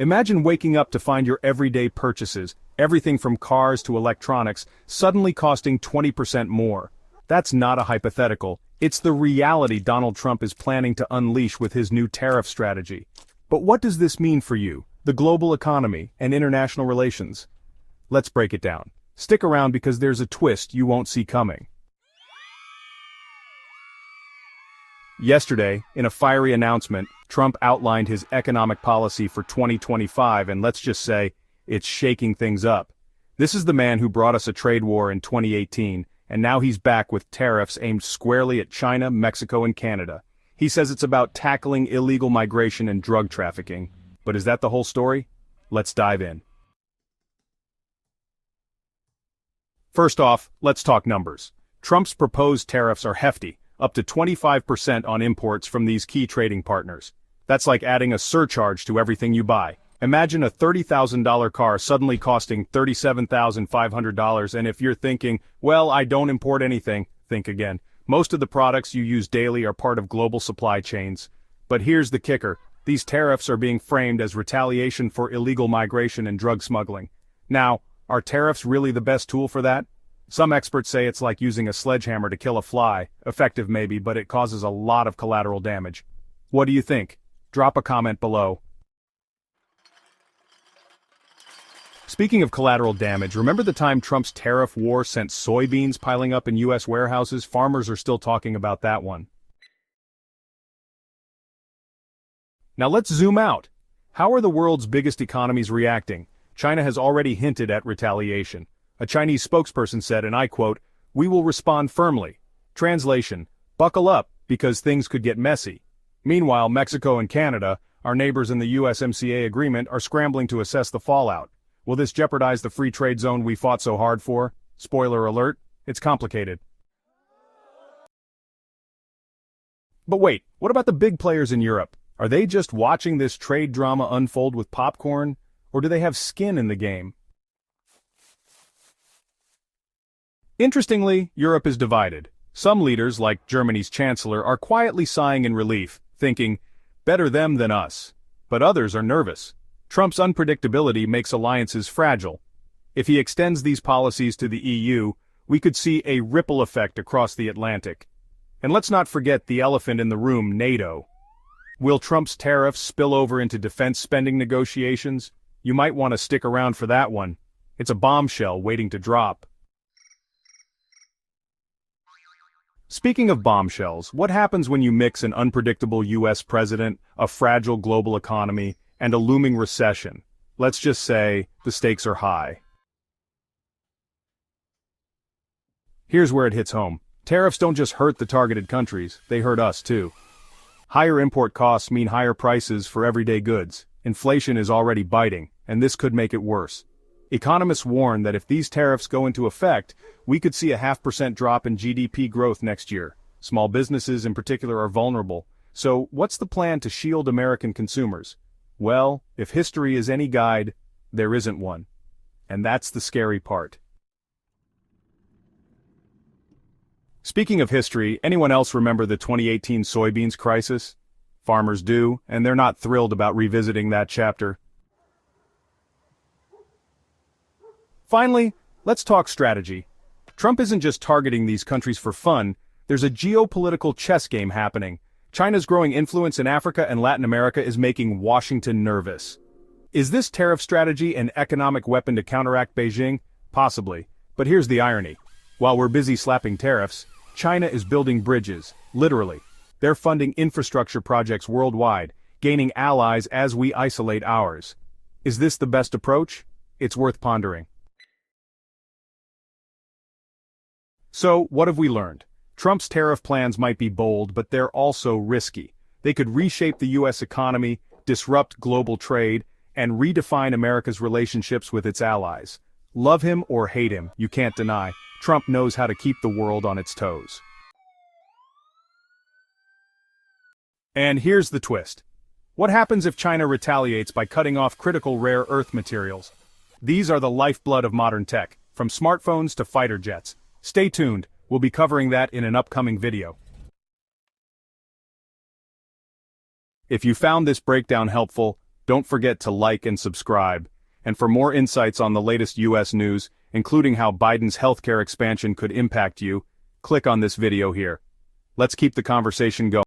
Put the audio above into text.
Imagine waking up to find your everyday purchases, everything from cars to electronics, suddenly costing 20% more. That's not a hypothetical, it's the reality Donald Trump is planning to unleash with his new tariff strategy. But what does this mean for you, the global economy, and international relations? Let's break it down. Stick around because there's a twist you won't see coming. Yesterday, in a fiery announcement, Trump outlined his economic policy for 2025, and let's just say, it's shaking things up. This is the man who brought us a trade war in 2018, and now he's back with tariffs aimed squarely at China, Mexico, and Canada. He says it's about tackling illegal migration and drug trafficking. But is that the whole story? Let's dive in. First off, let's talk numbers. Trump's proposed tariffs are hefty, up to 25% on imports from these key trading partners. That's like adding a surcharge to everything you buy. Imagine a $30,000 car suddenly costing $37,500, and if you're thinking, well, I don't import anything, think again. Most of the products you use daily are part of global supply chains. But here's the kicker. These tariffs are being framed as retaliation for illegal migration and drug smuggling. Now, are tariffs really the best tool for that? Some experts say it's like using a sledgehammer to kill a fly, effective maybe, but it causes a lot of collateral damage. What do you think? Drop a comment below. Speaking of collateral damage, remember the time Trump's tariff war sent soybeans piling up in U.S. warehouses? Farmers are still talking about that one. Now let's zoom out. How are the world's biggest economies reacting? China has already hinted at retaliation. A Chinese spokesperson said, and I quote, "We will respond firmly." Translation, buckle up, because things could get messy. Meanwhile, Mexico and Canada, our neighbors in the USMCA agreement, are scrambling to assess the fallout. Will this jeopardize the free trade zone we fought so hard for? Spoiler alert, it's complicated. But wait, what about the big players in Europe? Are they just watching this trade drama unfold with popcorn? Or do they have skin in the game? Interestingly, Europe is divided. Some leaders, like Germany's chancellor, are quietly sighing in relief, thinking, better them than us. But others are nervous. Trump's unpredictability makes alliances fragile. If he extends these policies to the EU, we could see a ripple effect across the Atlantic. And let's not forget the elephant in the room, NATO. Will Trump's tariffs spill over into defense spending negotiations? You might want to stick around for that one. It's a bombshell waiting to drop. Speaking of bombshells, what happens when you mix an unpredictable US president, a fragile global economy, and a looming recession? Let's just say, the stakes are high. Here's where it hits home. Tariffs don't just hurt the targeted countries, they hurt us too. Higher import costs mean higher prices for everyday goods. Inflation is already biting, and this could make it worse. Economists warn that if these tariffs go into effect, we could see a 0.5% drop in GDP growth next year. Small businesses in particular are vulnerable. So, what's the plan to shield American consumers? Well, if history is any guide, there isn't one. And that's the scary part. Speaking of history, anyone else remember the 2018 soybeans crisis? Farmers do, and they're not thrilled about revisiting that chapter. Finally, let's talk strategy. Trump isn't just targeting these countries for fun, there's a geopolitical chess game happening. China's growing influence in Africa and Latin America is making Washington nervous. Is this tariff strategy an economic weapon to counteract Beijing? Possibly. But here's the irony. While we're busy slapping tariffs, China is building bridges, literally. They're funding infrastructure projects worldwide, gaining allies as we isolate ours. Is this the best approach? It's worth pondering. So, what have we learned? Trump's tariff plans might be bold, but they're also risky. They could reshape the US economy, disrupt global trade, and redefine America's relationships with its allies. Love him or hate him, you can't deny, Trump knows how to keep the world on its toes. And here's the twist. What happens if China retaliates by cutting off critical rare earth materials? These are the lifeblood of modern tech, from smartphones to fighter jets. Stay tuned, we'll be covering that in an upcoming video. If you found this breakdown helpful, Don't forget to like and subscribe. And for more insights on the latest US news, including how Biden's healthcare expansion could impact you, click on this video here. Let's keep the conversation going.